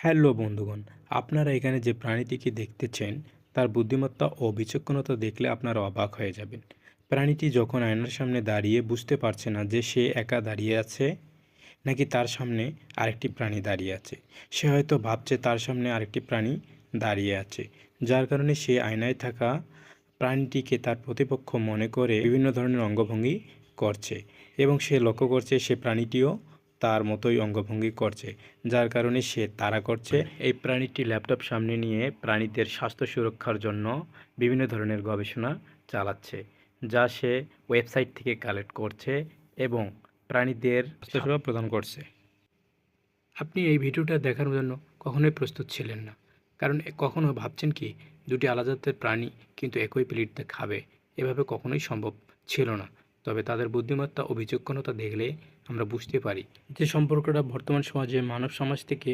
Hello বন্ধুগণ, আপনারা এখানে যে প্রাণীটিকে দেখতেছেন তার বুদ্ধিমত্তা ও বিচক্ষণতা দেখলে আপনারা অবাক হয়ে যাবেন। প্রাণীটি যখন আয়নার সামনে দাঁড়িয়ে বুঝতে পারছে না যে সে একা দাঁড়িয়ে আছে নাকি তার সামনে আরেকটি প্রাণী দাঁড়িয়ে আছে। সে হয়তো ভাবছে তার সামনে আরেকটি প্রাণী দাঁড়িয়ে আছে, যার কারণে সে আয়নায় থাকা প্রাণীটিকে তার প্রতিপক্ষ মনে করে বিভিন্ন ধরনের অঙ্গভঙ্গি করছে এবং সে লক্ষ্য করছে সে প্রাণীটিও তার মতোই অঙ্গভঙ্গি করছে, যার কারণে সে তাড়া করছে। এই প্রাণীটি ল্যাপটপ সামনে নিয়ে প্রাণীদের স্বাস্থ্য সুরক্ষার জন্য বিভিন্ন ধরনের গবেষণা চালাচ্ছে, যা সে ওয়েবসাইট থেকে কালেক্ট করছে এবং প্রাণীদের স্বাস্থ্যসেবা প্রদান করছে। আপনি এই ভিডিওটা দেখার জন্য কখনোই প্রস্তুত ছিলেন না, কারণ কখনো ভাবছেন কি দুটি আলাদা জাতের প্রাণী কিন্তু একই প্লেটে খাবে, এভাবে কখনোই সম্ভব ছিল না। তবে তাদের বুদ্ধিমত্তা ও বিচক্ষণতা দেখলে আমরা বুঝতে পারি যে সম্পর্কটা বর্তমান সমাজে মানব সমাজ থেকে